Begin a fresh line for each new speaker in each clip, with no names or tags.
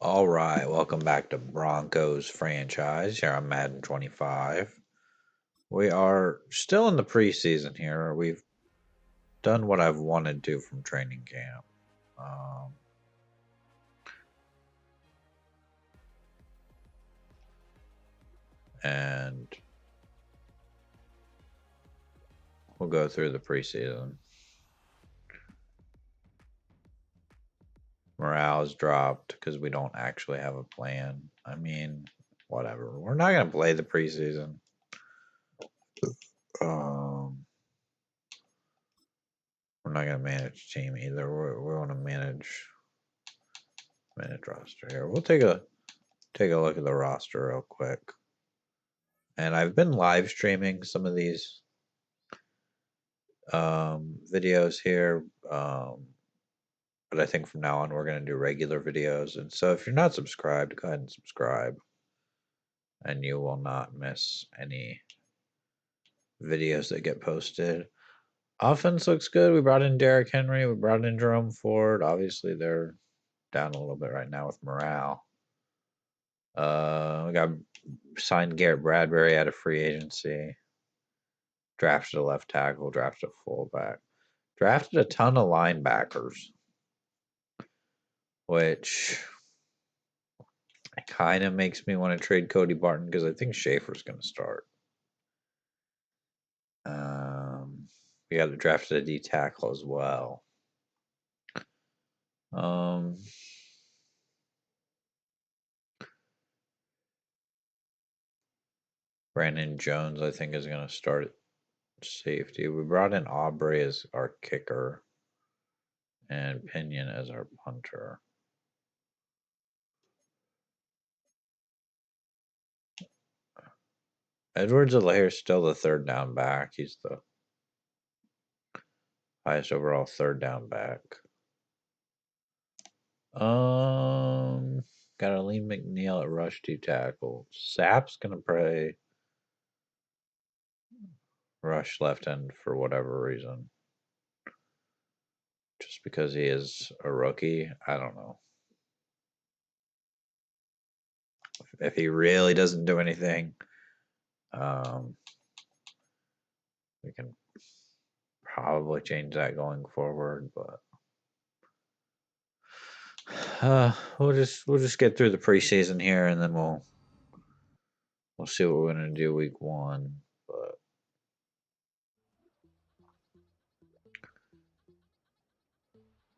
All right, welcome back to Broncos Franchise here on Madden 25. We are still in the preseason here. We've done what I've wanted to from training camp. Um, and we'll go through the preseason. Morale's dropped because we don't actually have a plan. I mean, whatever. We're not going to play the preseason. We're not going to manage team either. We want to manage roster here. We'll take a look at the roster real quick. And I've been live streaming some of these videos here, but I think from now on we're going to do regular videos. And so if you're not subscribed, go ahead and subscribe, and you will not miss any videos that get posted. Offense looks good. We brought in Derrick Henry. We brought in Jerome Ford. Obviously, they're down a little bit right now with morale. We got signed Garrett Bradbury out of free agency. Drafted a left tackle. Drafted a fullback. Drafted a ton of linebackers, which kind of makes me want to trade Cody Barton because I think Schaefer's going to start. We got to draft a D tackle as well. Brandon Jones, I think, is going to start at safety. We brought in Aubrey as our kicker and Pinion as our punter. Edwards-Helaire is still the third down back. He's the highest overall third down back. Got Aleem McNeil at rush D tackle. Sapp's gonna play rush left end for whatever reason. Just because he is a rookie, I don't know. If he really doesn't do anything, we can probably change that going forward, but we'll just get through the preseason here, and then we'll see what we're gonna do week 1. But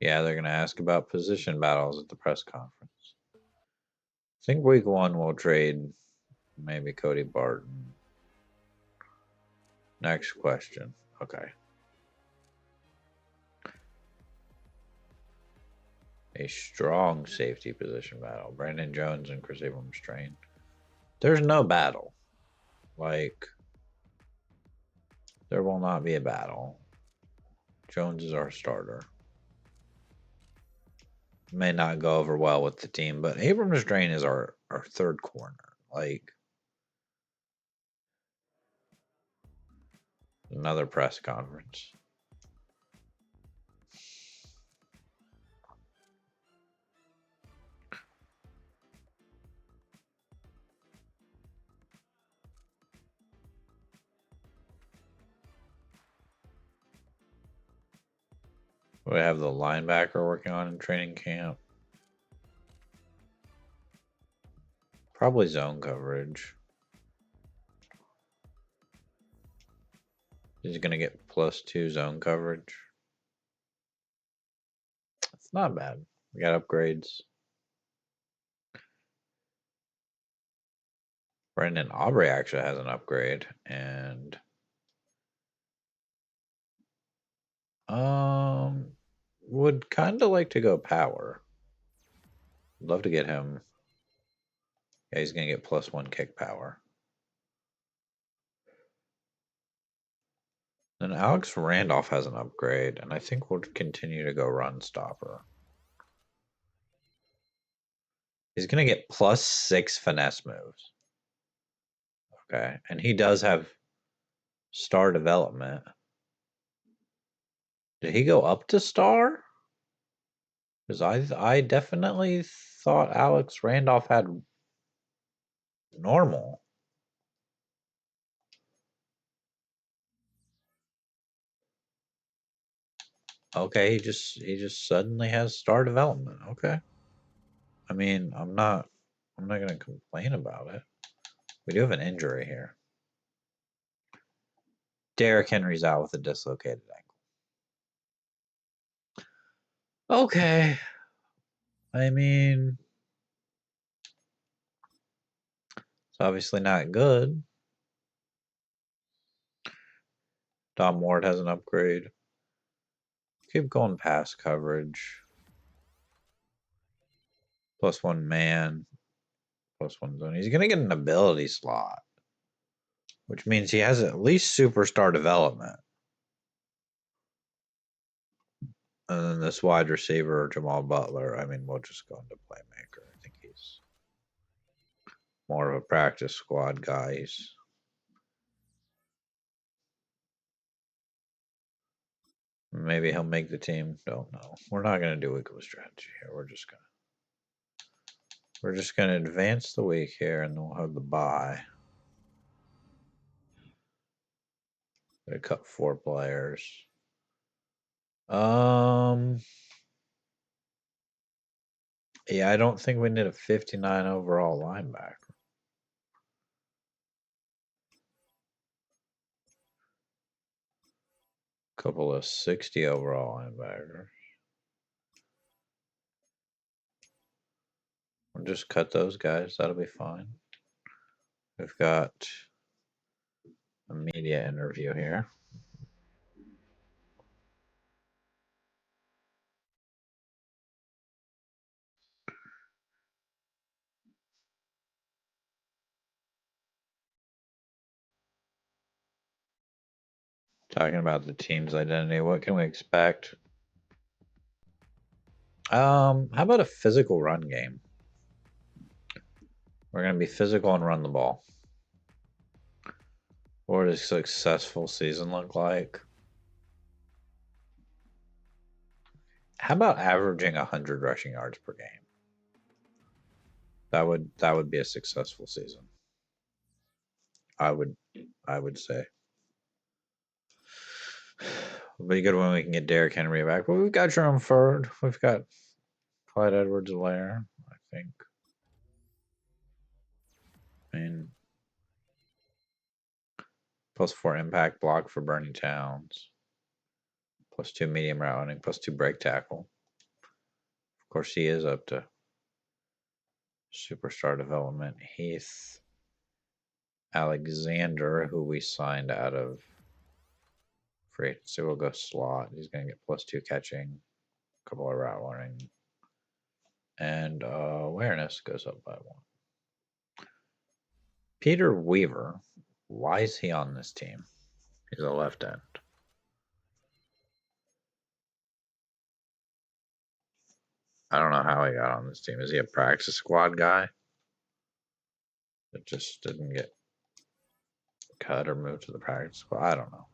yeah, they're gonna ask about position battles at the press conference. I think week 1 we'll trade maybe Cody Barton. Next question. Okay. A strong safety position battle. Brandon Jones and Chris Abrams train. There's no battle. Like, there will not be a battle. Jones is our starter. May not go over well with the team, but Abrams Drain is our third corner. Like, another press conference. We have the linebacker working on in training camp. Probably zone coverage. He's going to get +2 zone coverage. It's not bad. We got upgrades. Brandon Aubrey actually has an upgrade. And would kind of like to go power. Love to get him. Yeah, he's going to get +1 kick power. Then Alex Randolph has an upgrade, and I think we'll continue to go run stopper. He's going to get +6 finesse moves. Okay, and he does have star development. Did he go up to star? Because I definitely thought Alex Randolph had normal. Okay, he just suddenly has star development. Okay. I mean, I'm not gonna complain about it. We do have an injury here. Derrick Henry's out with a dislocated ankle. Okay. I mean, it's obviously not good. Dom Ward has an upgrade. Keep going pass coverage. +1 man. +1 zone. He's gonna get an ability slot, which means he has at least superstar development. And then this wide receiver, Jamal Butler, I mean, we'll just go into playmaker. I think he's more of a practice squad guy. Maybe he'll make the team. Don't know. We're not gonna do weekly strategy here. We're just gonna advance the week here, and then we'll have the bye. Gonna cut 4 players. Yeah, I don't think we need a 59 overall linebacker. Couple of 60 overall linebackers. We'll just cut those guys. That'll be fine. We've got a media interview here. Talking about the team's identity. What can we expect? How about a physical run game? We're going to be physical and run the ball. What does a successful season look like? How about averaging 100 rushing yards per game? That would be a successful season. I would say. It'll be good when we can get Derrick Henry back. But we've got Jerome Ford. We've got Clyde Edwards-Helaire, I think. I mean, +4 impact block for Bernie Towns. +2 medium route running, +2 break tackle. Of course, he is up to superstar development. Heath Alexander, who we signed out of free agency, will go slot. He's going to get +2 catching, a couple of route running, and awareness goes up by 1. Peter Weaver, why is he on this team? He's a left end. I don't know how he got on this team. Is he a practice squad guy that just didn't get cut or moved to the practice squad? I don't know.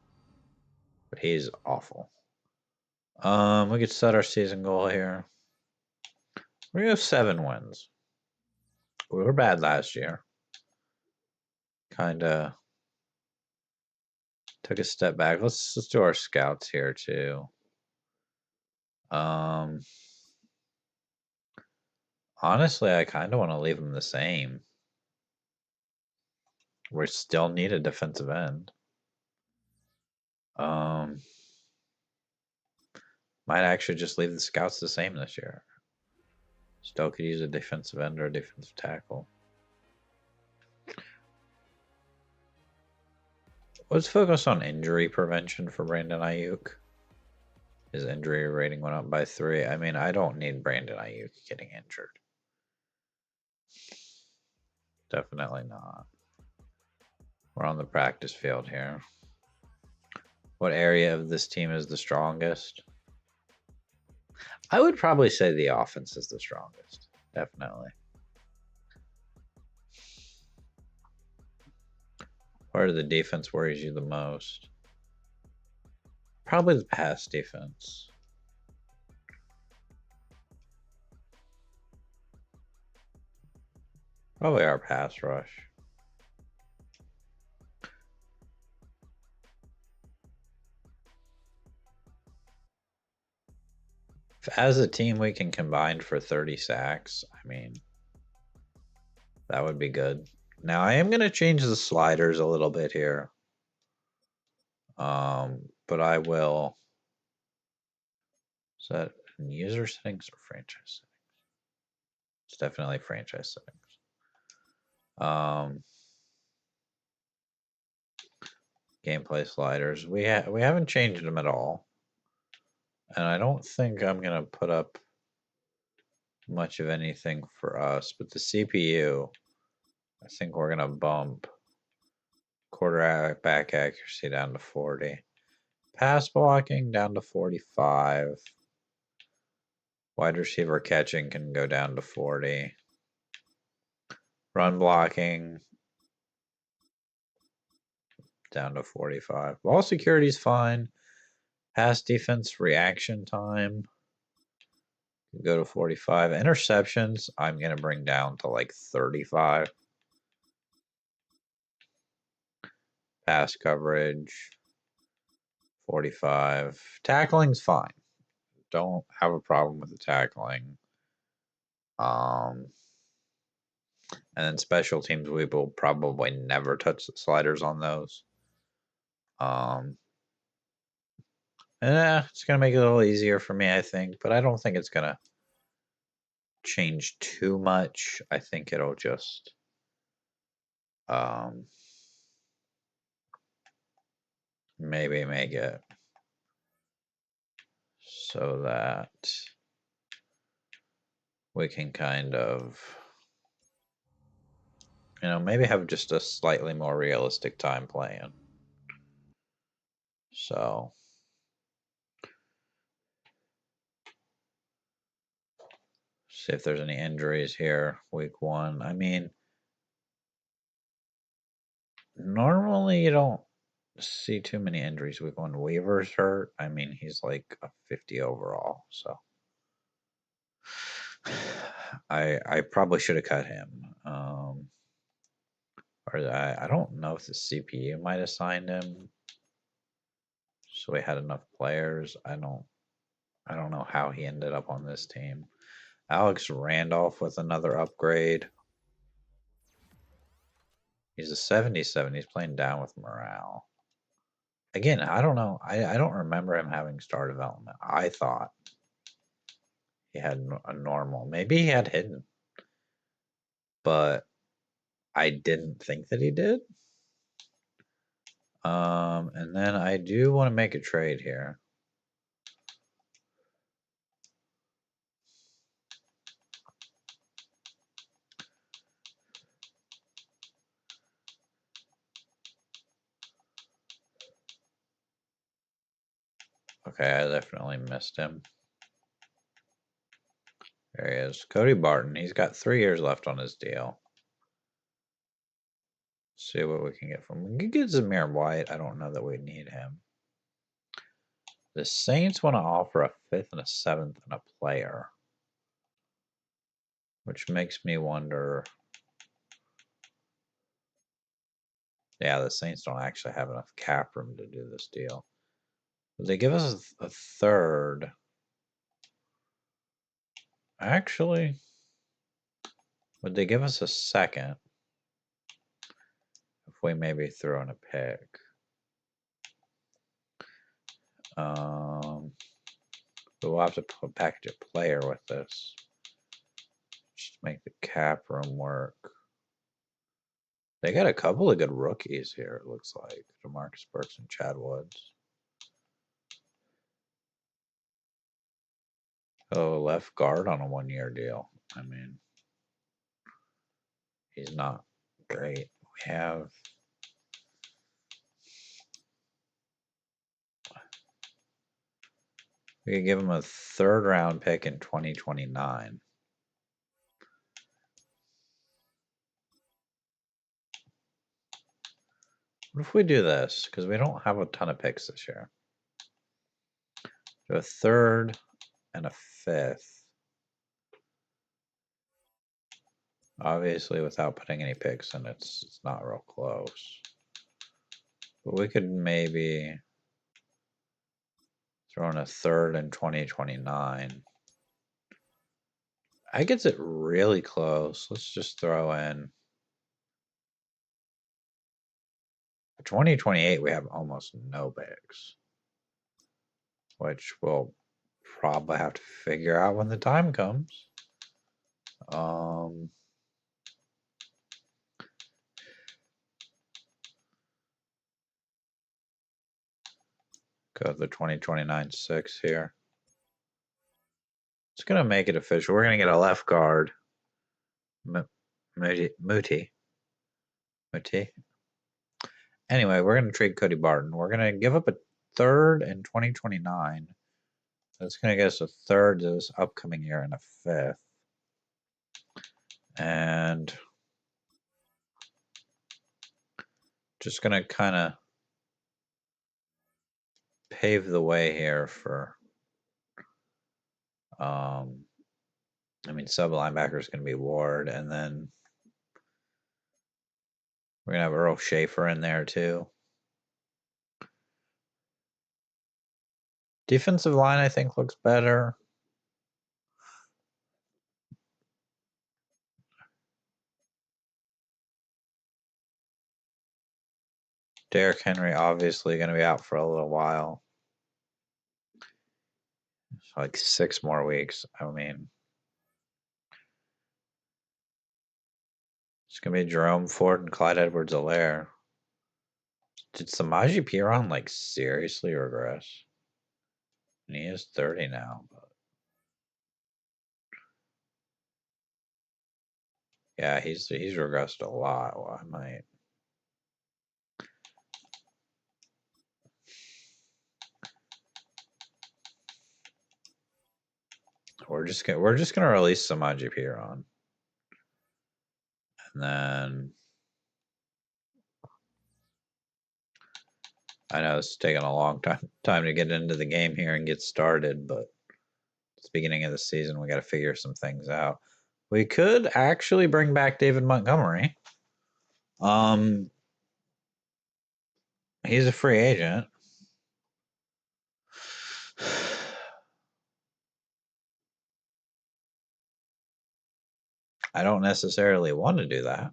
But he's awful. We could set our season goal here. We're gonna have 7 wins. We were bad last year. Kinda took a step back. Let's do our scouts here too. Honestly, I kind of want to leave them the same. We still need a defensive end. Might actually just leave the scouts the same this year. Still could use a defensive end or a defensive tackle. Let's focus on injury prevention for Brandon Ayuk. His injury rating went up by 3. I mean, I don't need Brandon Ayuk getting injured. Definitely not. We're on the practice field here. What area of this team is the strongest? I would probably say the offense is the strongest. Definitely. Part of the defense worries you the most? Probably the pass defense. Probably our pass rush. If as a team we can combine for 30 sacks, I mean, that would be good. Now I am going to change the sliders a little bit here. But I will set in user settings or franchise settings. It's definitely franchise settings. Gameplay sliders. We haven't changed them at all. And I don't think I'm going to put up much of anything for us, but the CPU, I think we're going to bump quarterback accuracy down to 40. Pass blocking down to 45. Wide receiver catching can go down to 40. Run blocking down to 45. Ball security is fine. Pass defense reaction time can go to 45. Interceptions, I'm going to bring down to like 35. Pass coverage, 45. Tackling's fine. Don't have a problem with the tackling. And then special teams, we will probably never touch the sliders on those. It's going to make it a little easier for me, I think, but I don't think it's going to change too much. I think it'll just maybe make it so that we can kind of, maybe have just a slightly more realistic time playing. So see if there's any injuries here week 1. I mean, normally you don't see too many injuries week 1. Weaver's hurt. I mean, he's like a 50 overall, so I probably should have cut him. Or I don't know if the CPU might have signed him, so we had enough players. I don't know how he ended up on this team. Alex Randolph with another upgrade. He's a 77. He's playing down with morale. Again, I don't know. I don't remember him having star development. I thought he had a normal. Maybe he had hidden. But I didn't think that he did. And then I do want to make a trade here. Okay, I definitely missed him. There he is. Cody Barton. He's got 3 years left on his deal. See what we can get from him. We can get Zamir White. I don't know that we need him. The Saints want to offer a 5th and a 7th and a player, which makes me wonder. Yeah, the Saints don't actually have enough cap room to do this deal. Would they give us a 3rd? Actually, would they give us a 2nd if we maybe throw in a pick? We'll have to package a player with this. Just to make the cap room work. They got a couple of good rookies here, it looks like. DeMarcus Burks and Chad Woods. Oh, left guard on a 1-year deal. I mean, he's not great. We could give him a 3rd round pick in 2029. What if we do this? Because we don't have a ton of picks this year. Do a 3rd and a 5th. Obviously, without putting any picks in, it's not real close. But we could maybe throw in a third in 2029. I gets it really close. Let's just throw in 2028. We have almost no picks, which we'll probably have to figure out when the time comes. Go the 2029 6 here. It's going to make it official. We're going to get a left guard. Muti. Anyway, we're going to trade Cody Barton. We're going to give up a third in 2029. That's going to get us a third this upcoming year and a fifth. And just going to kind of pave the way here for, sub linebacker is going to be Ward, and then we're going to have Earl Schaefer in there too. Defensive line, I think, looks better. Derrick Henry obviously going to be out for a little while. It's like 6 more weeks. It's going to be Jerome Ford and Clyde Edwards-Helaire. Did Samaje Perine, seriously regress? And he is 30 now. But yeah, he's regressed a lot. Well, I might. We're just gonna release Samaje Perine. And then I know it's taking a long time to get into the game here and get started, but it's the beginning of the season. We got to figure some things out. We could actually bring back David Montgomery. He's a free agent. I don't necessarily want to do that.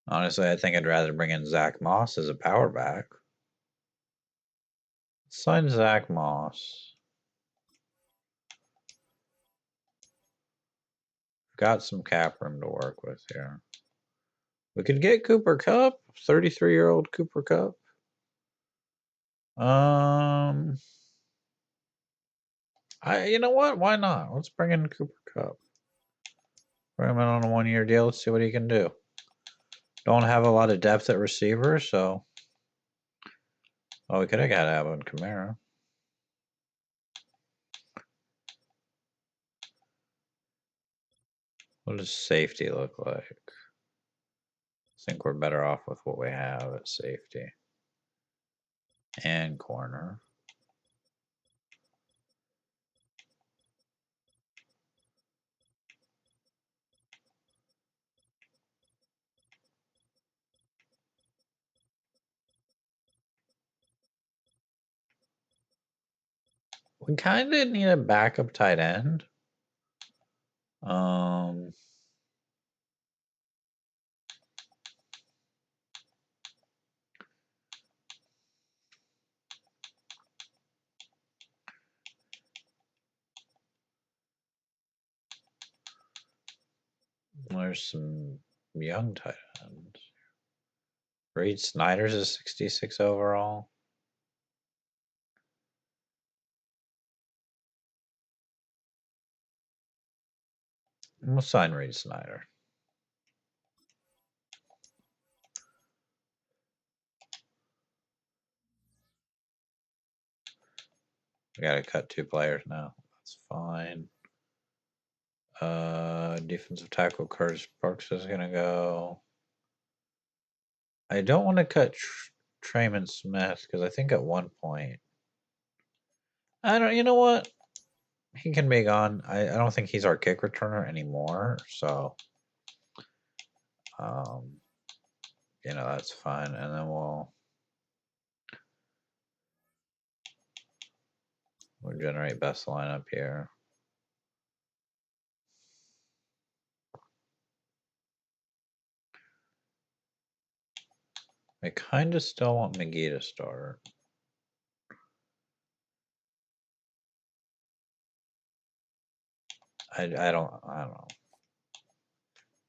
Honestly, I think I'd rather bring in Zach Moss as a power back. Sign Zach Moss. Got some cap room to work with here. We could get Cooper Kupp, 33-year-old Cooper Kupp. You know what? Why not? Let's bring in Cooper Kupp. Bring him in on a 1-year deal. Let's see what he can do. Don't have a lot of depth at receiver, so. Oh, we could have got Alvin Kamara. What does safety look like? I think we're better off with what we have at safety. And corner. We kind of need a backup tight end. There's some young tight ends. Reed Snyder's a 66 overall. We'll sign Reed Snyder. We gotta cut 2 players now. That's fine. Defensive tackle Curtis Brooks is gonna go. I don't want to cut Trayman Smith because I think at one point I don't. You know what? He can be gone. I don't think he's our kick returner anymore. So, um, that's fine. And then we'll generate best lineup here. I kind of still want McGee to start. I don't know.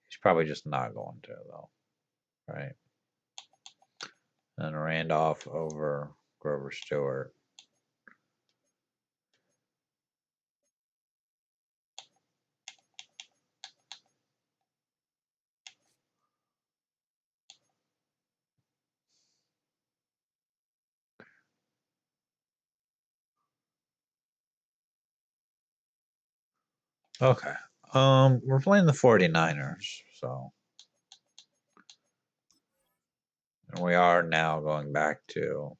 He's probably just not going to though, right? And Randolph over Grover Stewart. Okay. We're playing the 49ers, so and we are now going back to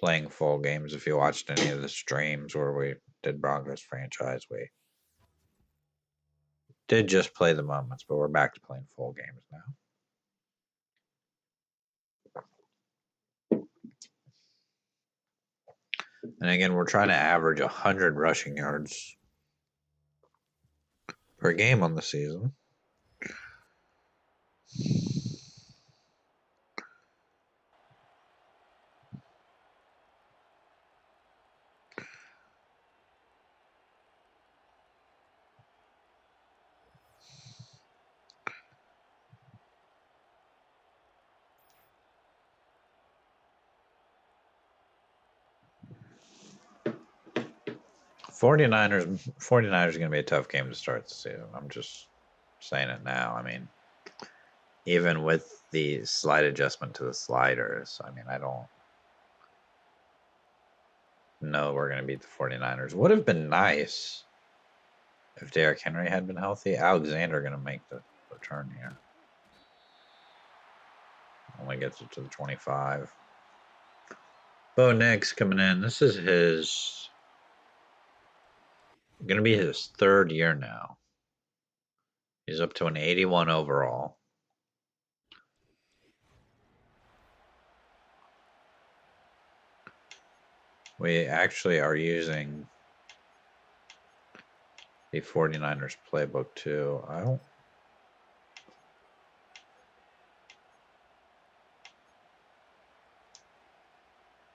playing full games. If you watched any of the streams where we did Broncos franchise, we did just play the moments, but we're back to playing full games now. And again, we're trying to average 100 rushing yards per game on the season. Forty-Niners are going to be a tough game to start the season. I'm just saying it now. I mean, even with the slight adjustment to the sliders, I mean, I don't know we're going to beat the 49ers. Would have been nice if Derrick Henry had been healthy. Alexander going to make the return here. Only gets it to the 25. Bo Nix coming in. This is going to be his third year now. He's up to an 81 overall. We actually are using the 49ers playbook too.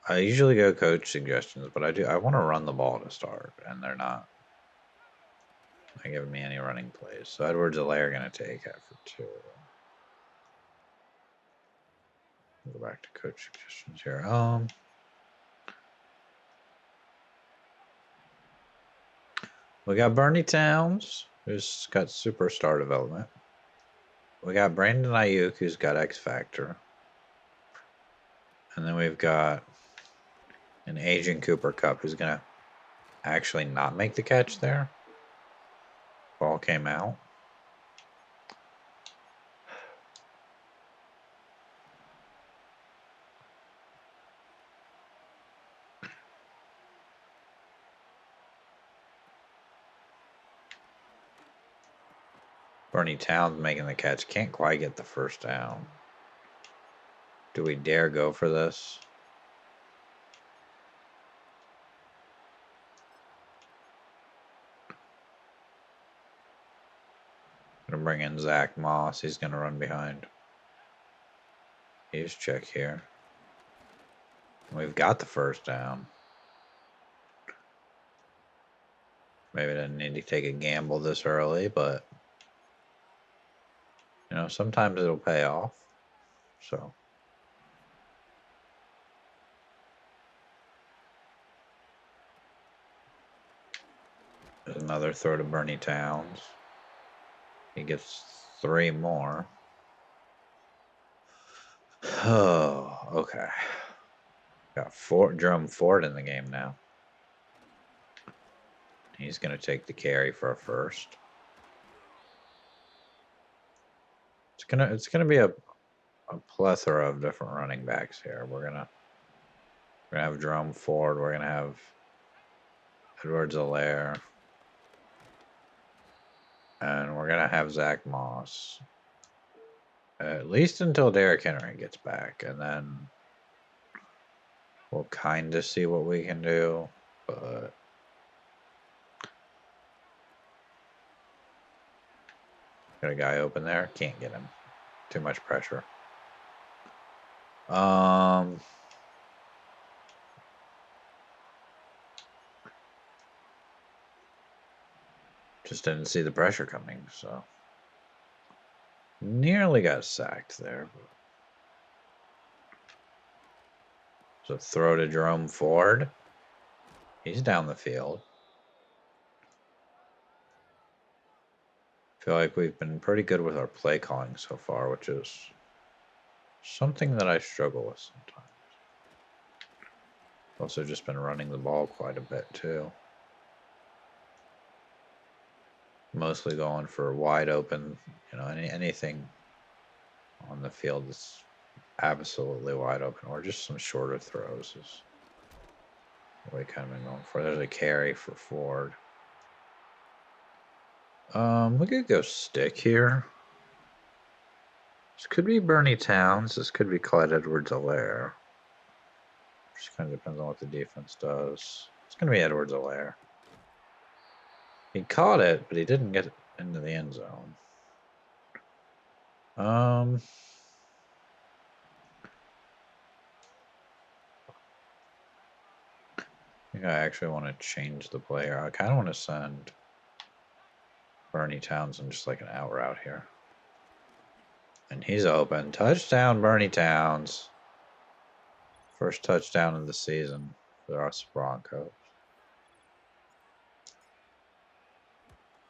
I usually go coach suggestions, but I want to run the ball to start, and they're not giving me any running plays. So Edwards-Helaire are going to take after 2. We'll go back to coach suggestions here. We got Bernie Towns, who's got superstar development. We got Brandon Ayuk, who's got X Factor. And then we've got an aging Cooper Kupp, who's going to actually not make the catch there. Ball came out. Bernie Towns making the catch. Can't quite get the first down. Do we dare go for this? Gonna bring in Zach Moss. He's gonna run behind. He's check here. We've got the first down. Maybe didn't need to take a gamble this early, but sometimes it'll pay off. So there's another throw to Bernie Towns. He gets 3 more. Oh, okay. Got Jerome Ford in the game now. He's going to take the carry for a first. It's gonna be a plethora of different running backs here. We're gonna We're going to have Jerome Ford. We're going to have Edwards-Helaire. And we're going to have Zach Moss. At least until Derrick Henry gets back. And then we'll kind of see what we can do. But got a guy open there. Can't get him. Too much pressure. Just didn't see the pressure coming, so nearly got sacked there. So throw to Jerome Ford. He's down the field. Feel like we've been pretty good with our play calling so far, which is something that I struggle with sometimes. Also just been running the ball quite a bit too. Mostly going for wide open, anything on the field that's absolutely wide open, or just some shorter throws is what we kind of been going for. There's a carry for Ford. We could go stick here. This could be Bernie Towns. This could be Clyde Edwards-Helaire. Just kind of depends on what the defense does. It's going to be Edwards-Helaire. He caught it, but he didn't get it into the end zone. I think I actually want to change the player. I kind of want to send Bernie Townsend just like an out route here. And he's open. Touchdown, Bernie Towns. First touchdown of the season for us Broncos.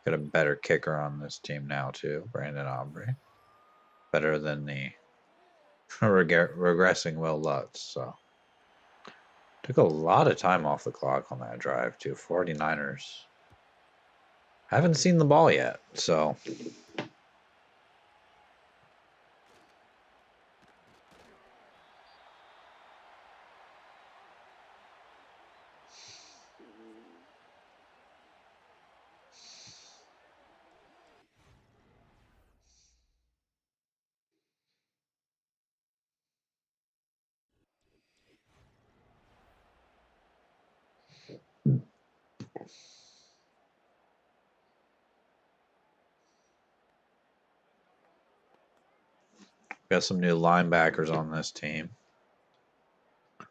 Got a better kicker on this team now, too. Brandon Aubrey. Better than the regressing Will Lutz. So took a lot of time off the clock on that drive, too. 49ers. Haven't seen the ball yet, so... Got some new linebackers on this team. I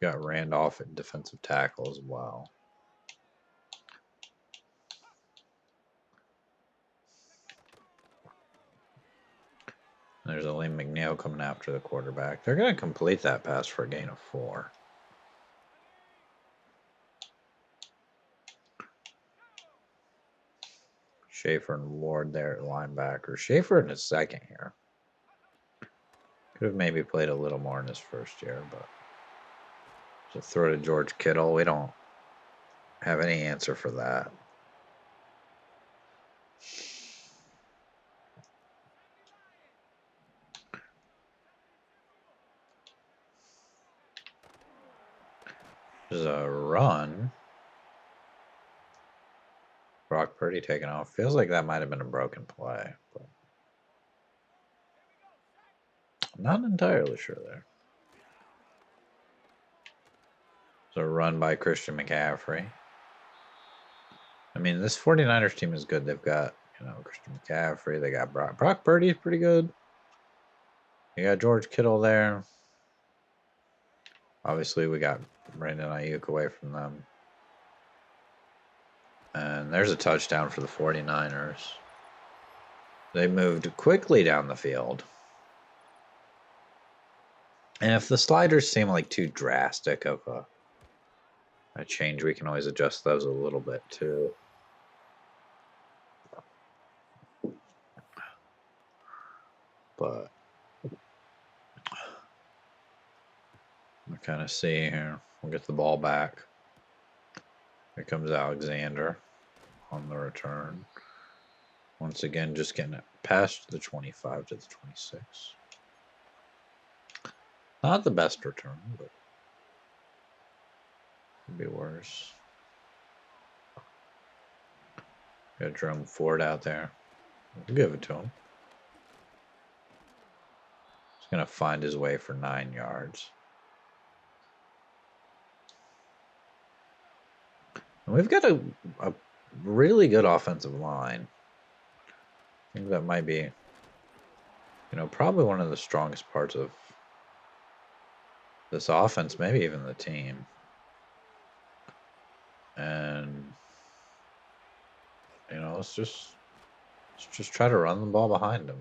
got Randolph at defensive tackle as well. There's a Liam McNeil coming after the quarterback. They're going to complete that pass for a gain of 4. Schaefer and Ward there at linebacker. Schaefer in his second year. Could have maybe played a little more in his first year, but to throw to George Kittle, we don't have any answer for that. There's a run. Brock Purdy taking off. Feels like that might have been a broken play, but I'm not entirely sure there. It's a run by Christian McCaffrey. I mean, this 49ers team is good. They've got, Christian McCaffrey. They got Brock Purdy is pretty good. You got George Kittle there. Obviously, we got Brandon Ayuk away from them. And there's a touchdown for the 49ers. They moved quickly down the field. And if the sliders seem like too drastic of a change, we can always adjust those a little bit too. But we'll kind of see here. We'll get the ball back. Here comes Alexander on the return. Once again, just getting it past the 25 to the 26. Not the best return, but could be worse. Got Jerome Ford out there. We'll give it to him. He's going to find his way for 9 yards. And we've got a really good offensive line. I think that might be, probably one of the strongest parts of this offense, maybe even the team. And, let's just try to run the ball behind him,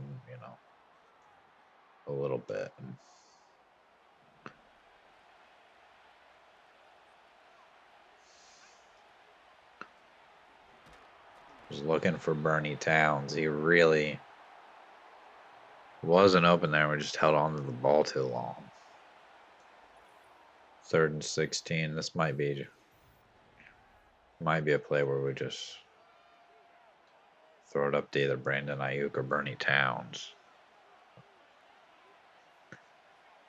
a little bit. Was looking for Bernie Towns. He really wasn't open there. We just held on to the ball too long. 3rd and 16. This might be a play where we just throw it up to either Brandon Ayuk or Bernie Towns.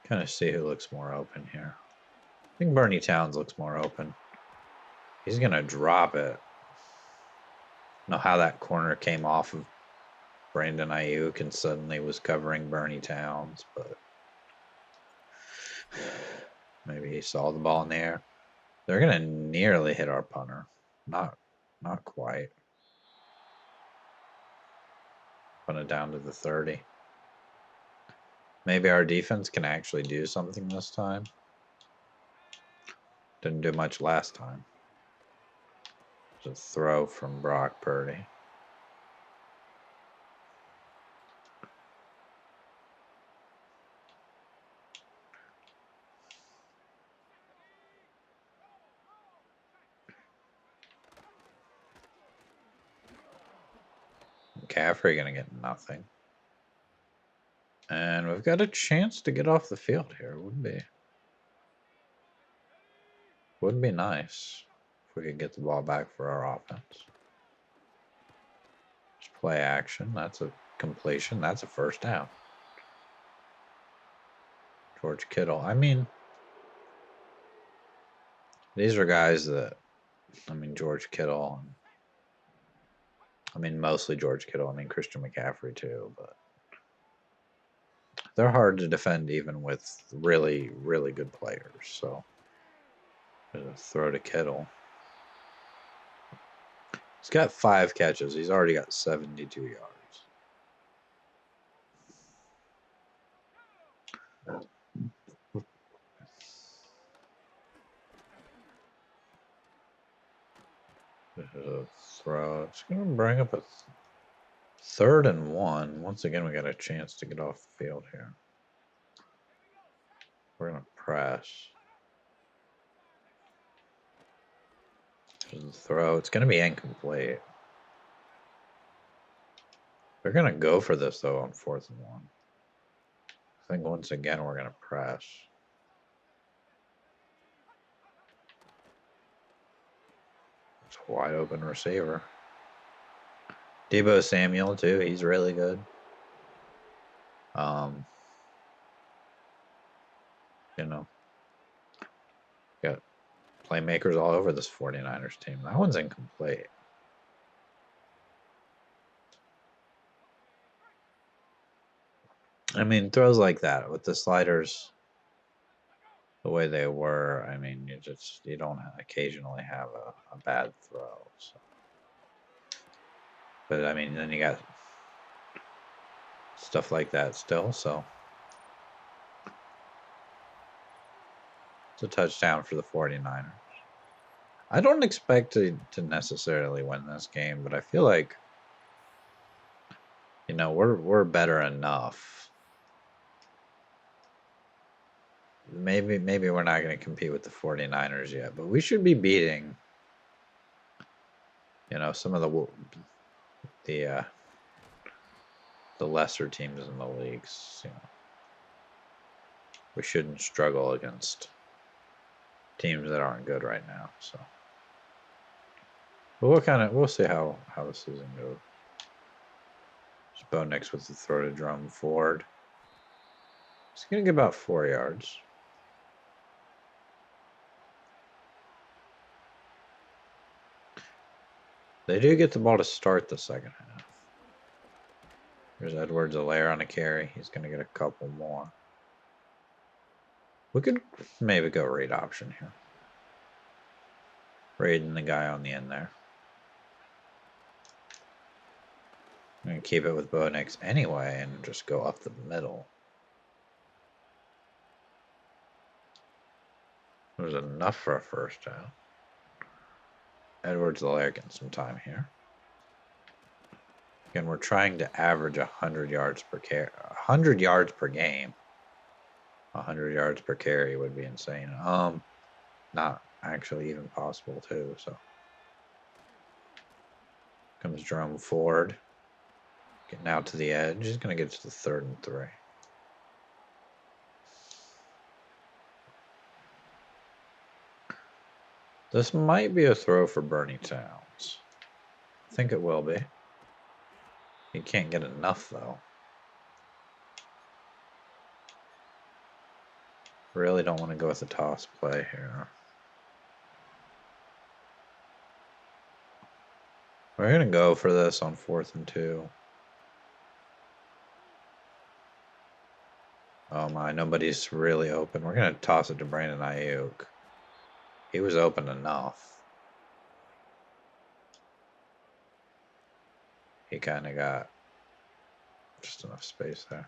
Kind of see who looks more open here. I think Bernie Towns looks more open. He's going to drop it. Know how that corner came off of Brandon Ayuk and suddenly was covering Bernie Towns, but maybe he saw the ball in the air. They're going to nearly hit our punter. Not quite. Put it down to the 30. Maybe our defense can actually do something this time. Didn't do much last time. Just a throw from Brock Purdy. McCaffrey going to get nothing. And we've got a chance to get off the field here. Would be nice if we could get the ball back for our offense. Just play action. That's a completion. That's a first down. George Kittle. I mean, these are guys that, George Kittle. Mostly George Kittle. Christian McCaffrey too, but they're hard to defend even with really, really good players. So, throw to Kittle. He's got 5 catches. He's already got 72 yards. This is a throw. It's going to bring up a 3rd and 1. Once again, we got a chance to get off the field here. We're going to press. This is a throw. It's going to be incomplete. They're going to go for this, though, on 4th and 1. I think once again we're going to press. It's a wide open receiver. Deebo Samuel, too. He's really good. Got playmakers all over this 49ers team. That one's incomplete. Throws like that with the sliders the way they were, you don't occasionally have a bad throw. So. But, then you got stuff like that still, so. It's a touchdown for the 49ers. I don't expect to necessarily win this game, but I feel like, we're better enough. Maybe we're not going to compete with the 49ers yet, but we should be beating, some of the lesser teams in the leagues. We shouldn't struggle against teams that aren't good right now. So, but we'll see how the season goes. Bo Nix with the throw to Jerome Ford. He's going to get about 4 yards. They do get the ball to start the second half. There's Edwards-Helaire on a carry. He's going to get a couple more. We could maybe go read option here. Raiding the guy on the end there. I'm going to keep it with Bo Nix anyway and just go up the middle. There's enough for a first down. Edwards-Helaire getting some time here. Again, we're trying to average 100 yards per carry. 100 yards per game. 100 yards per carry would be insane. Not actually even possible too. So comes Jerome Ford, getting out to the edge. He's going to get to the 3rd and 3. This might be a throw for Bernie Towns. I think it will be. He can't get enough though. Really don't want to go with the toss play here. We're going to go for this on 4th and 2. Oh my, nobody's really open. We're going to toss it to Brandon Ayuk. He was open enough. He kind of got just enough space there.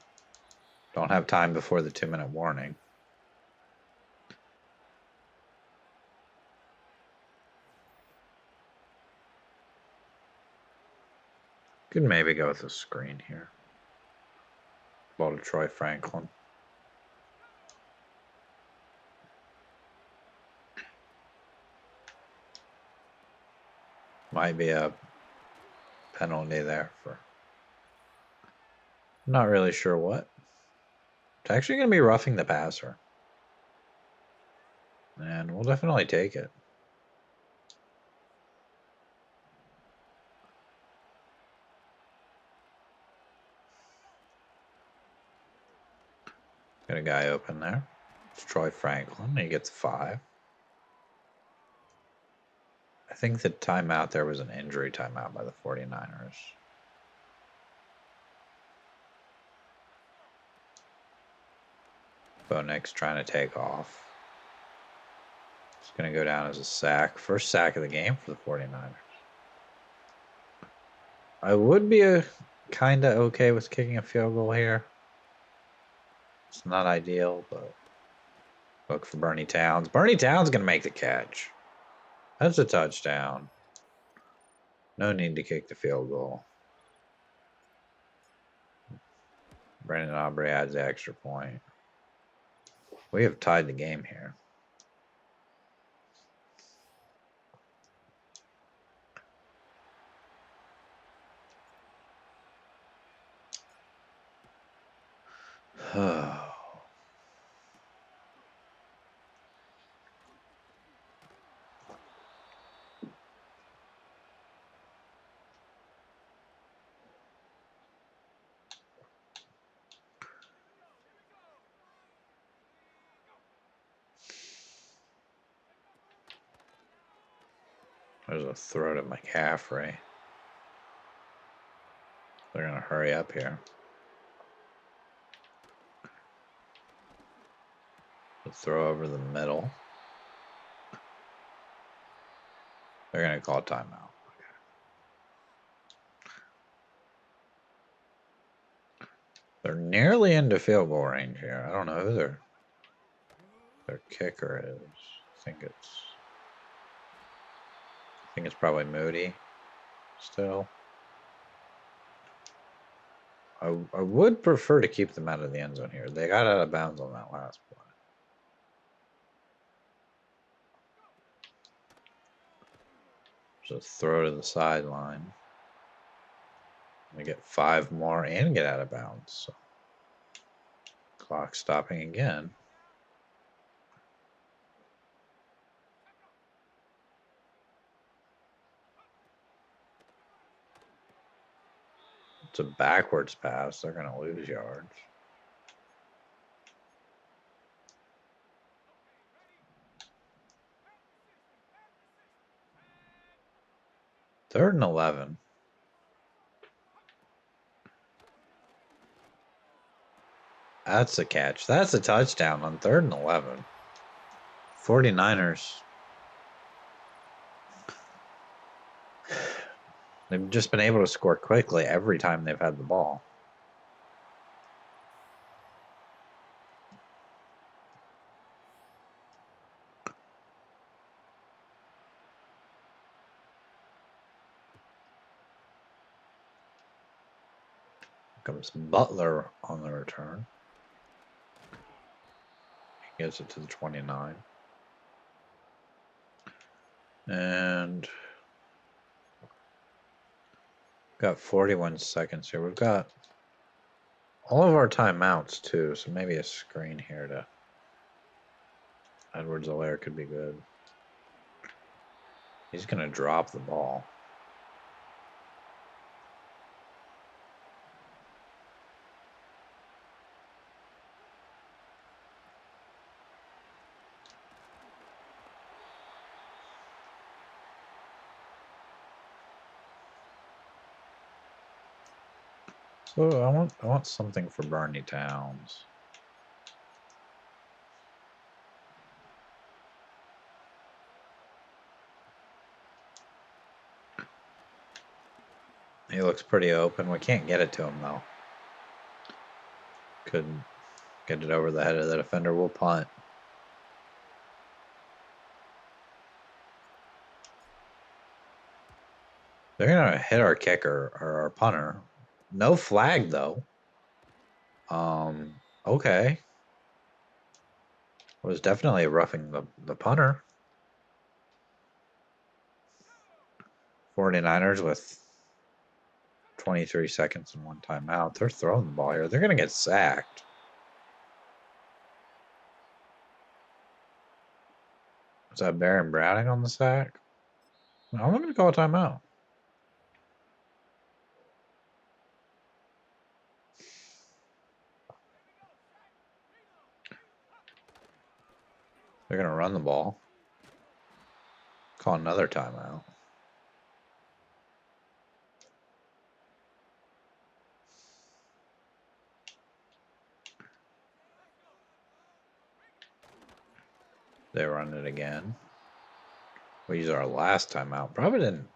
Don't have time before the 2-minute warning. Could maybe go with a screen here. Ball to Troy Franklin. Might be a penalty there for... Not really sure what. It's actually going to be roughing the passer. And we'll definitely take it. Got a guy open there. It's Troy Franklin. He gets 5. I think the timeout there was an injury timeout by the 49ers. Bo Nix trying to take off. It's going to go down as a sack. First sack of the game for the 49ers. I would be kind of okay with kicking a field goal here. It's not ideal, but look for Bernie Towns. Bernie Towns going to make the catch. That's a touchdown. No need to kick the field goal. Brandon Aubrey adds the extra point. We have tied the game here. There's a throw to McCaffrey. They're going to hurry up here. The throw over the middle. They're going to call timeout. They're nearly into field goal range here. I don't know who their kicker is. I think it's probably Moody still. I would prefer to keep them out of the end zone here. They got out of bounds on that last play. Just throw to the sideline. We get 5 more and get out of bounds. So clock stopping again. It's a backwards pass. They're going to lose yards. 3rd and 11. That's a catch. That's a touchdown on 3rd and 11. 49ers. They've just been able to score quickly every time they've had the ball. Comes Butler on the return. He gets it to the 29. And got 41 seconds here. We've got all of our timeouts too, so maybe a screen here to Edwards-Helaire could be good. He's going to drop the ball. So I want something for Barney Towns. He looks pretty open. We can't get it to him though. Couldn't get it over the head of the defender. We'll punt. They're gonna hit our kicker or our punter. No flag though. Okay. Was definitely roughing the punter. 49ers with 23 seconds and 1 timeout. They're throwing the ball here. They're gonna get sacked. Is that Baron Browning on the sack? No, I'm gonna call a timeout. They're gonna run the ball. Call another timeout. They run it again. We use our last timeout. Probably didn't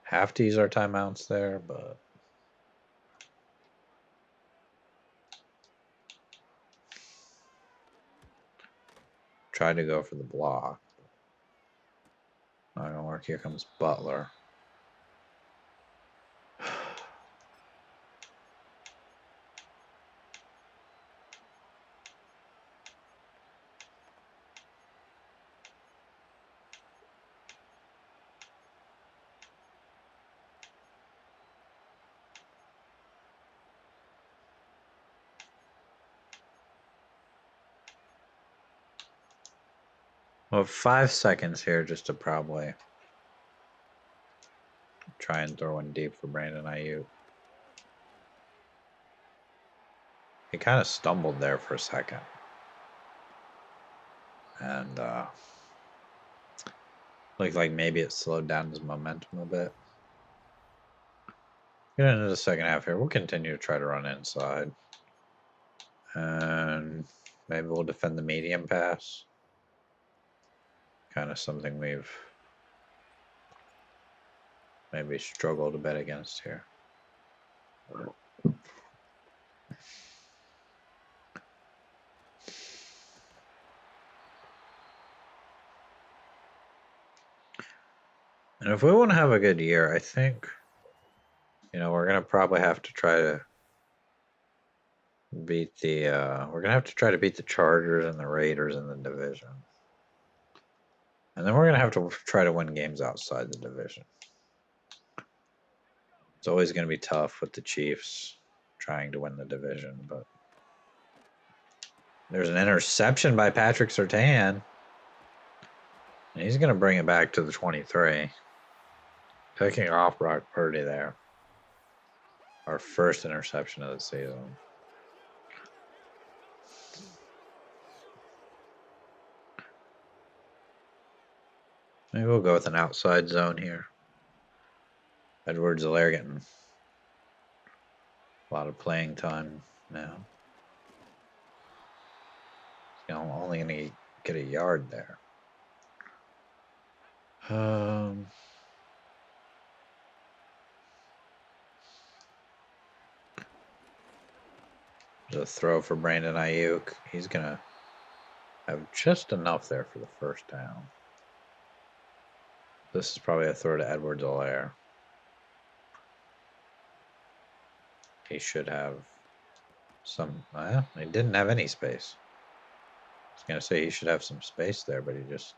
have to use our timeouts there, but tried to go for the block. Not gonna work. Here comes Butler. Well, 5 seconds here just to probably try and throw one deep for Brandon Ayuk. He kind of stumbled there for a second. And looked like maybe it slowed down his momentum a bit. Get into the second half here. We'll continue to try to run inside. And maybe we'll defend the medium pass. Kind of something we've maybe struggled a bit against here. And if we want to have a good year, I think, we're going to probably have to try to beat we're going to have to try to beat the Chargers and the Raiders in the division. And then we're going to have to try to win games outside the division. It's always going to be tough with the Chiefs trying to win the division, but there's an interception by Patrick Surtain. And he's going to bring it back to the 23. Picking off Brock Purdy there. Our first interception of the season. Maybe we'll go with an outside zone here. Edwards-Helaire getting a lot of playing time now. He's only going to get a yard there. There's a throw for Brandon Ayuk. He's going to have just enough there for the first down. This is probably a throw to Edwards-Helaire. He should have some. Well, he didn't have any space. I was going to say he should have some space there, but he just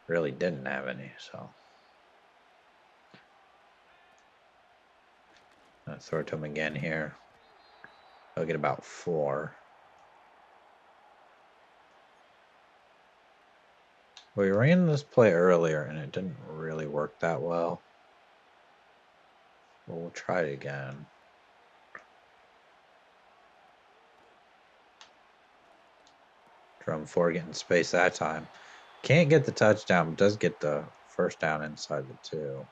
really didn't have any. So I'll throw it to him again here. He'll get about 4. We ran this play earlier, and it didn't really work that well. But we'll try it again. Drum 4 getting space that time. Can't get the touchdown, but does get the first down inside the 2.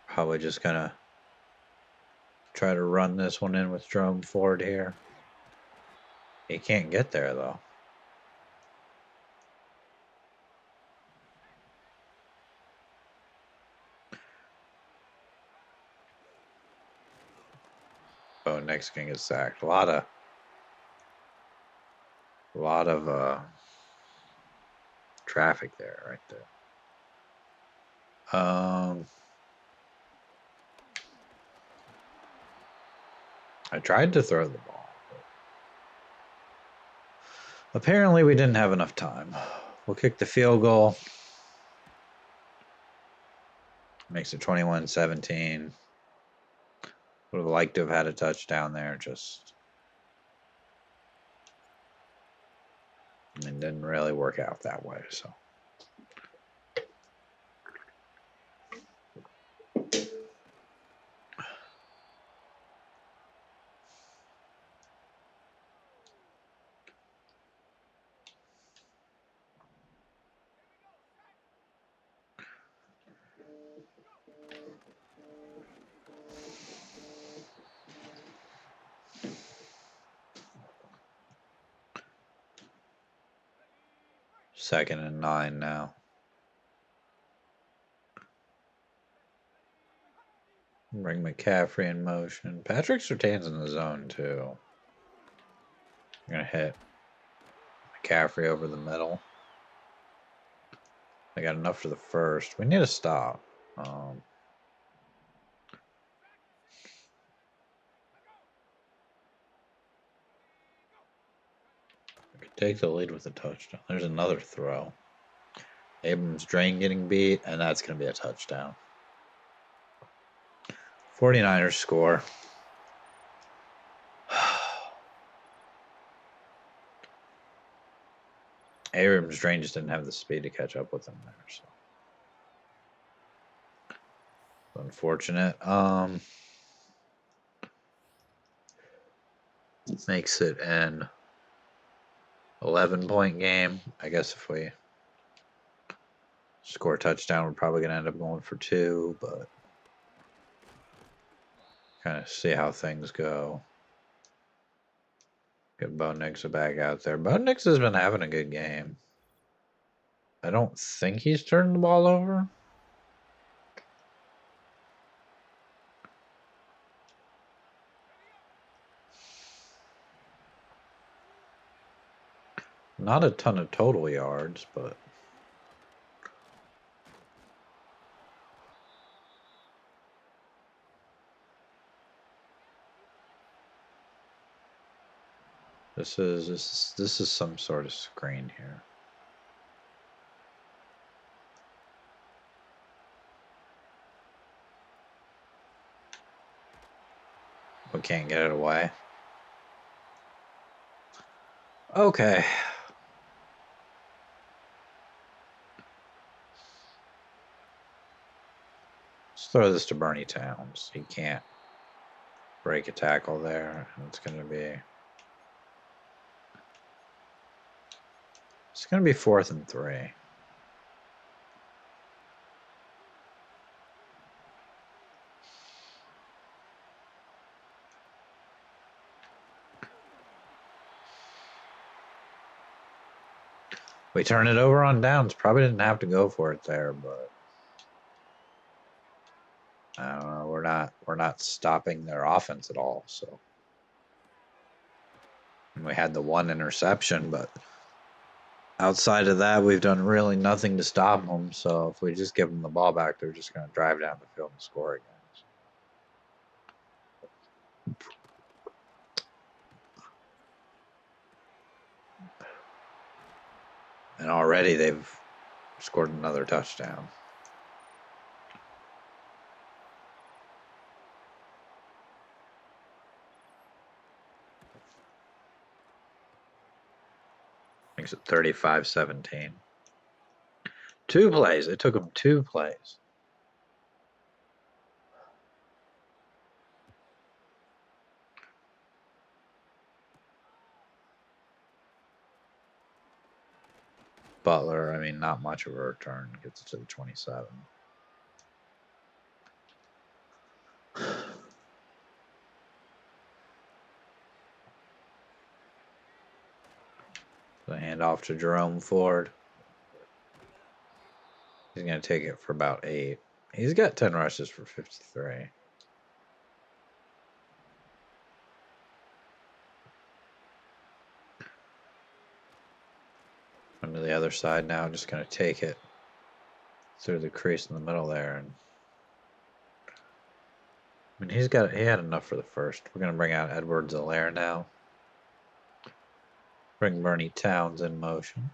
Probably just going to try to run this one in with Drum Ford here. He can't get there, though. Oh, Nick's going to get sacked. A lot of traffic there, right there. I tried to throw the ball. Apparently, we didn't have enough time. We'll kick the field goal. Makes it 21-17. Would have liked to have had a touchdown there. Just it didn't really work out that way. So. Second and 9 now. Bring McCaffrey in motion. Patrick Surtain's in the zone, too. I'm going to hit McCaffrey over the middle. I got enough for the first. We need to stop. Take the lead with a touchdown. There's another throw. Abrams Drain getting beat, and that's going to be a touchdown. 49ers score. Abrams Drain just didn't have the speed to catch up with him there. So unfortunate. Makes it an 11-point game. I guess if we score a touchdown, we're probably going to end up going for 2, but kind of see how things go. Get Bo Nix back out there. Bo Nix has been having a good game. I don't think he's turned the ball over. Not a ton of total yards, but this is some sort of screen here. We can't get it away. Okay. Let's throw this to Bernie Towns. He can't break a tackle there. It's going to be 4th and 3. We turn it over on downs. Probably didn't have to go for it there, but I don't know. We're not stopping their offense at all. So and we had the one interception, but outside of that, we've done really nothing to stop them. So if we just give them the ball back, they're just going to drive down the field and score again. And already they've scored another touchdown. Makes it 35-17. 2 plays. It took them 2 plays. Butler, I mean, not much of a return. Gets it to the 27. The handoff to Jerome Ford. He's going to take it for about 8. He's got 10 rushes for 53. On to the other side now, just going to take it through the crease in the middle there. And I mean, he had enough for the first. We're going to bring out Edwards-Helaire now. Bring Bernie Towns in motion.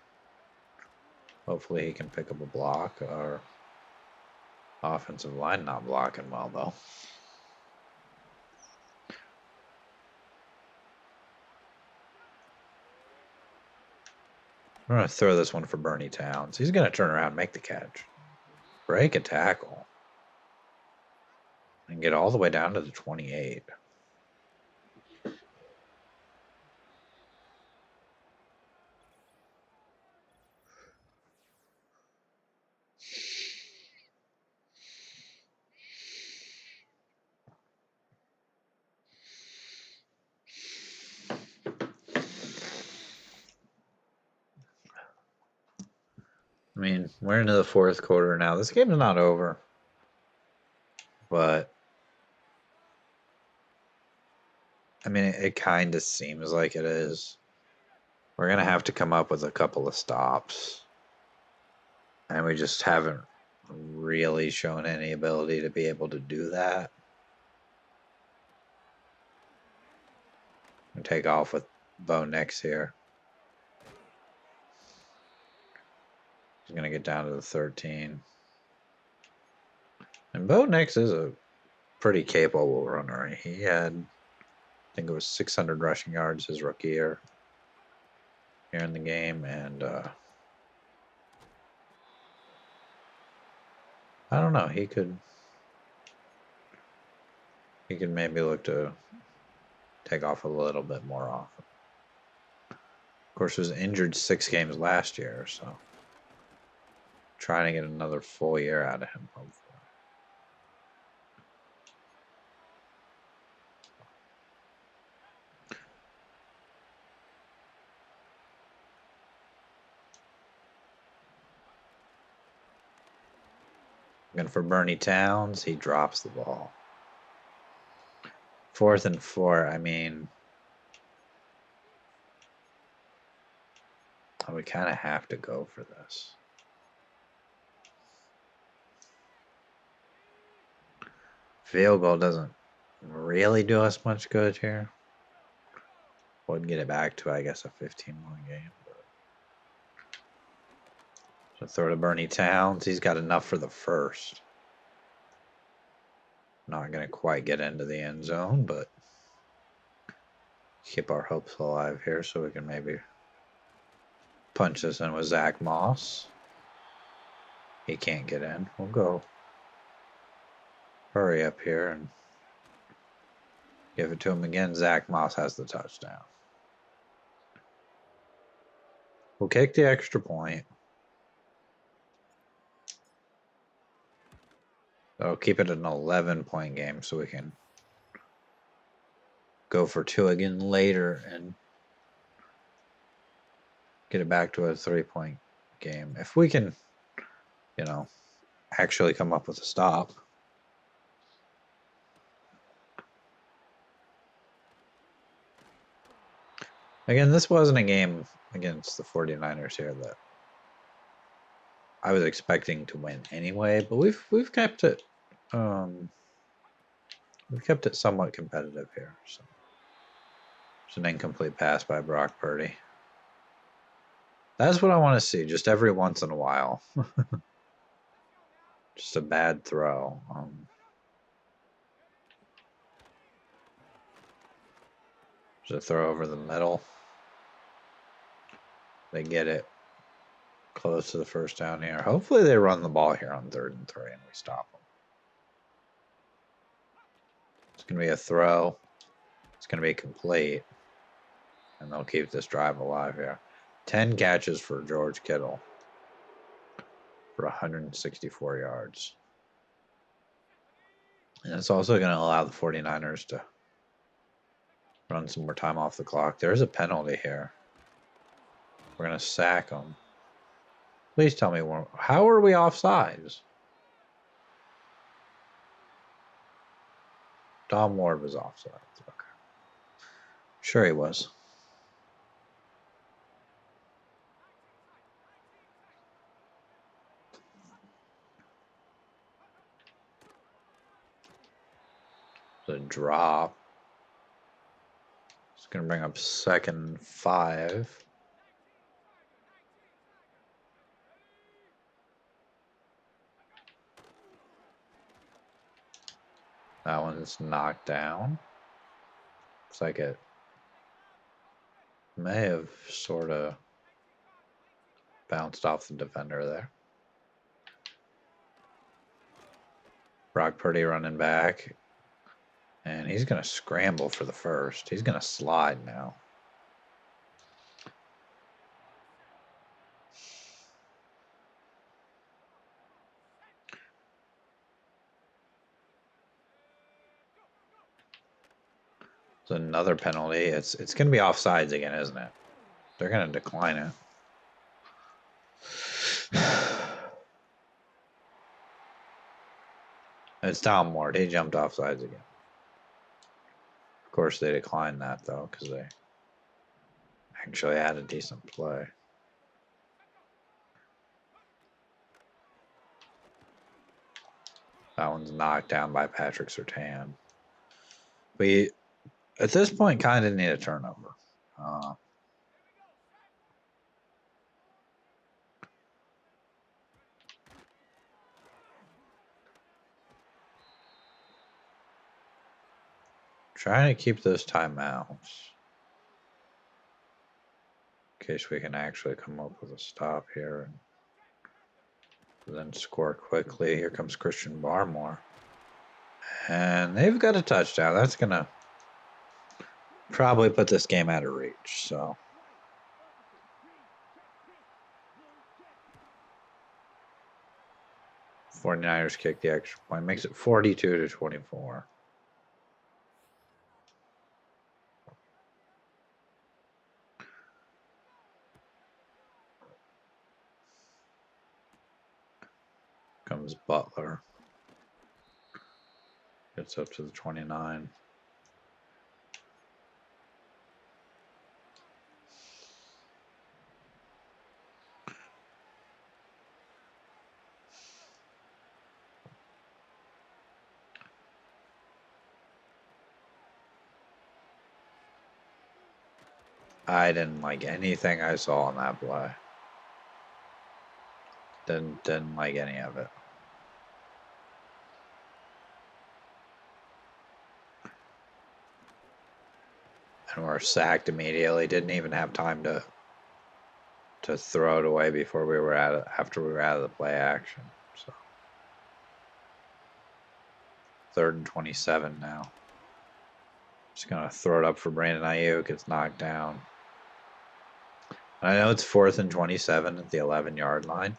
Hopefully he can pick up a block. Our offensive line not blocking well, though. I'm going to throw this one for Bernie Towns. He's going to turn around and make the catch. Break a tackle. And get all the way down to the 28. I mean, we're into the 4th quarter now. This game's not over. But, I mean, it kind of seems like it is. We're going to have to come up with a couple of stops. And we just haven't really shown any ability to be able to do that. And take off with Bo Nix here. He's going to get down to the 13. And Bo Nix is a pretty capable runner. He had, I think it was 600 rushing yards his rookie year here in the game. And I don't know. He could maybe look to take off a little bit more often. Of course, was injured 6 games last year, so trying to get another full year out of him, hopefully. And for Bernie Towns, he drops the ball. 4th and 4, I mean, we kind of have to go for this. Field goal doesn't really do us much good here. Would get it back to, I guess, a 15-1 game. So throw to Bernie Towns. He's got enough for the first. Not going to quite get into the end zone, but keep our hopes alive here so we can maybe punch this in with Zach Moss. He can't get in. We'll go hurry up here and give it to him again. Zach Moss has the touchdown. We'll kick the extra point. That'll keep it an 11-point game so we can go for 2 again later and get it back to a 3-point game. If we can, actually come up with a stop. Again, this wasn't a game against the 49ers here that I was expecting to win anyway, but we've kept it somewhat competitive here. So it's an incomplete pass by Brock Purdy. That's what I want to see, just every once in a while. Just a bad throw. There's a throw over the middle. They get it close to the first down here. Hopefully they run the ball here on 3rd and 3 and we stop them. It's going to be a throw. It's going to be complete. And they'll keep this drive alive here. 10 catches for George Kittle for 164 yards. And it's also going to allow the 49ers to run some more time off the clock. There's a penalty here. We're going to sack them. Please tell me, how are we offsides? Dom Ward was offsides. Okay. Sure he was. The drop. It's going to bring up 2nd and 5. That one's knocked down. Looks like it may have sort of bounced off the defender there. Brock Purdy running back. And he's going to scramble for the first. He's going to slide now. It's another penalty. It's going to be offsides again, isn't it? They're going to decline it. It's Tom Ward. He jumped offsides again. Of course, they declined that, though, because they actually had a decent play. That one's knocked down by Patrick Surtain. We, at this point, kind of need a turnover. Trying to keep those timeouts. In case we can actually come up with a stop here. And then score quickly. Here comes Christian Barmore. And they've got a touchdown. That's going to probably put this game out of reach. So 49ers kick the extra point. Makes it 42-24. Comes Butler. Gets up to the 29. I didn't like anything I saw on that play. Didn't like any of it. And we're sacked immediately. Didn't even have time to throw it away before we were after we were out of the play action. So 3rd and 27 now. Just gonna throw it up for Brandon Ayuk. It's knocked down. I know it's 4th and 27 at the 11-yard line.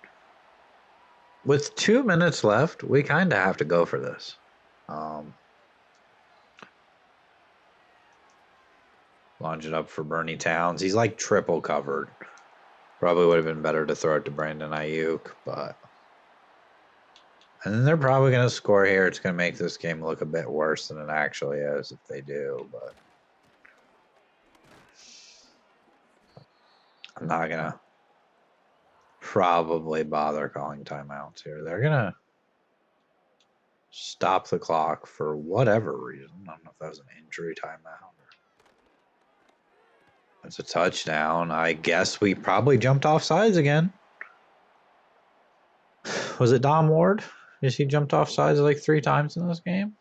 With 2 minutes left, we kind of have to go for this. Launch it up for Bernie Towns. He's like triple covered. Probably would have been better to throw it to Brandon Ayuk, but. And then they're probably going to score here. It's going to make this game look a bit worse than it actually is if they do, but. I'm not going to probably bother calling timeouts here. They're going to stop the clock for whatever reason. I don't know if that was an injury timeout or. That's a touchdown. I guess we probably jumped off sides again. Was it Dom Ward? Is he jumped off sides like 3 times in this game?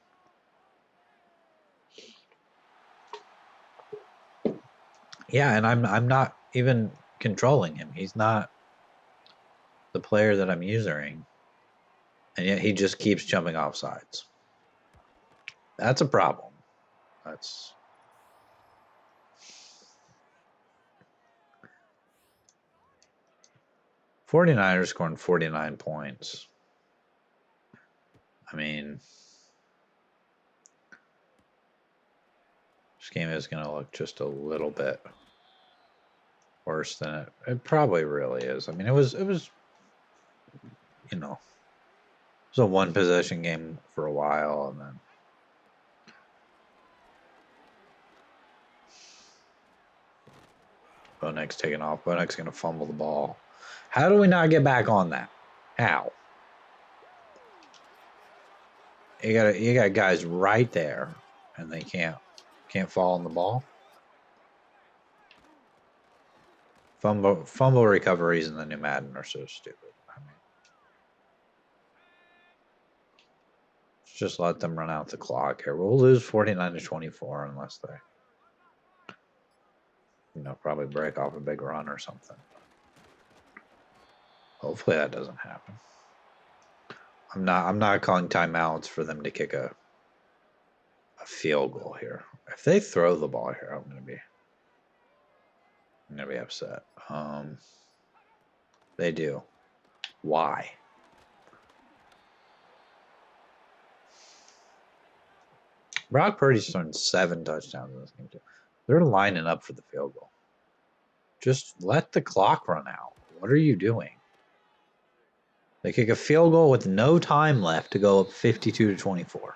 Yeah, and I'm not even controlling him. He's not the player that I'm using. And yet he just keeps jumping off sides. That's a problem. That's 49ers scoring 49 points. I mean, this game is going to look just a little bit worse than it probably really is. I mean, it was you know, it was a 1 possession game for a while, and then Bo Nix taking off. Bo Nix going to fumble the ball. How do we not get back on that? How? You got guys right there, and they can't fall on the ball. Fumble recoveries in the new Madden are so stupid. I mean, just let them run out the clock here. We'll lose 49-24 unless they, probably break off a big run or something. Hopefully that doesn't happen. I'm not calling timeouts for them to kick a field goal here. If they throw the ball here, I'm gonna be upset. They do. Why? Brock Purdy's thrown 7 touchdowns in this game too. They're lining up for the field goal. Just let the clock run out. What are you doing? They kick a field goal with no time left to go up 52-24.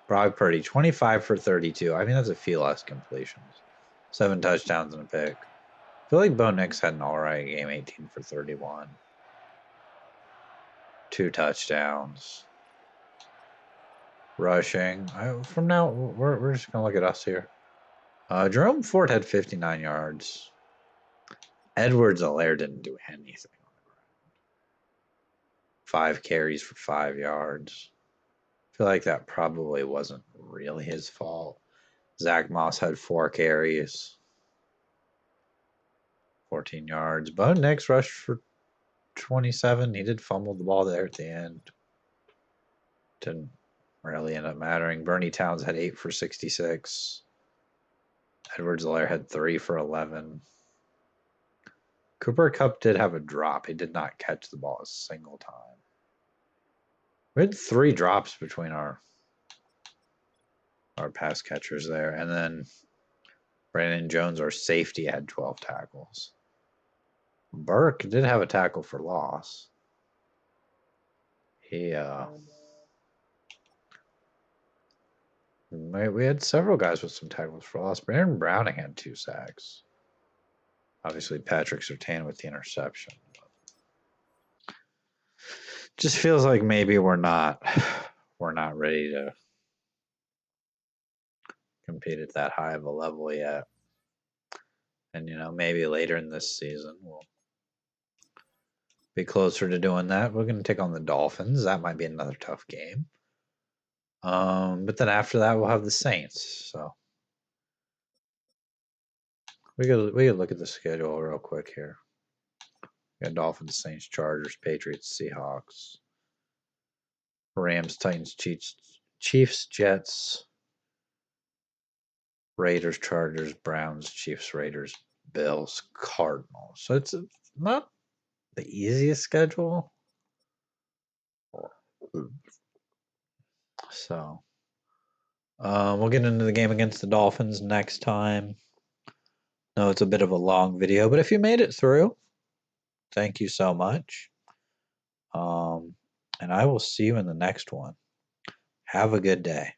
Brock Purdy, 25 for 32. I mean, that's a few less completions. 7 touchdowns and a pick. I feel like Bo Nix had an alright game, 18 for 31. 2 touchdowns. Rushing. From now, we're just going to look at us here. Jerome Ford had 59 yards. Edwards-Helaire didn't do anything on the ground. 5 carries for 5 yards. I feel like that probably wasn't really his fault. Zach Moss had 4 carries. 14 yards. Bo Nix rushed for 27. He did fumble the ball there at the end. Didn't really end up mattering. Bernie Towns had 8 for 66. Edwards-Helaire had 3 for 11. Cooper Kupp did have a drop. He did not catch the ball a single time. We had 3 drops between our pass catchers there. And then Brandon Jones, our safety, had 12 tackles. Burke did have a tackle for loss. We had several guys with some tackles for loss. Brandon Browning had 2 sacks. Obviously, Patrick Surtain with the interception. Just feels like maybe we're not ready to compete at that high of a level yet. And maybe later in this season we'll be closer to doing that. We're going to take on the Dolphins. That might be another tough game. But then after that we'll have the Saints. So we could look at the schedule real quick here. We got Dolphins, Saints, Chargers, Patriots, Seahawks, Rams, Titans, Chiefs, Jets, Raiders, Chargers, Browns, Chiefs, Raiders, Bills, Cardinals. So it's not the easiest schedule. So We'll get into the game against the Dolphins next time. No, it's a bit of a long video, but if you made it through, thank you so much. And I will see you in the next one. Have a good day.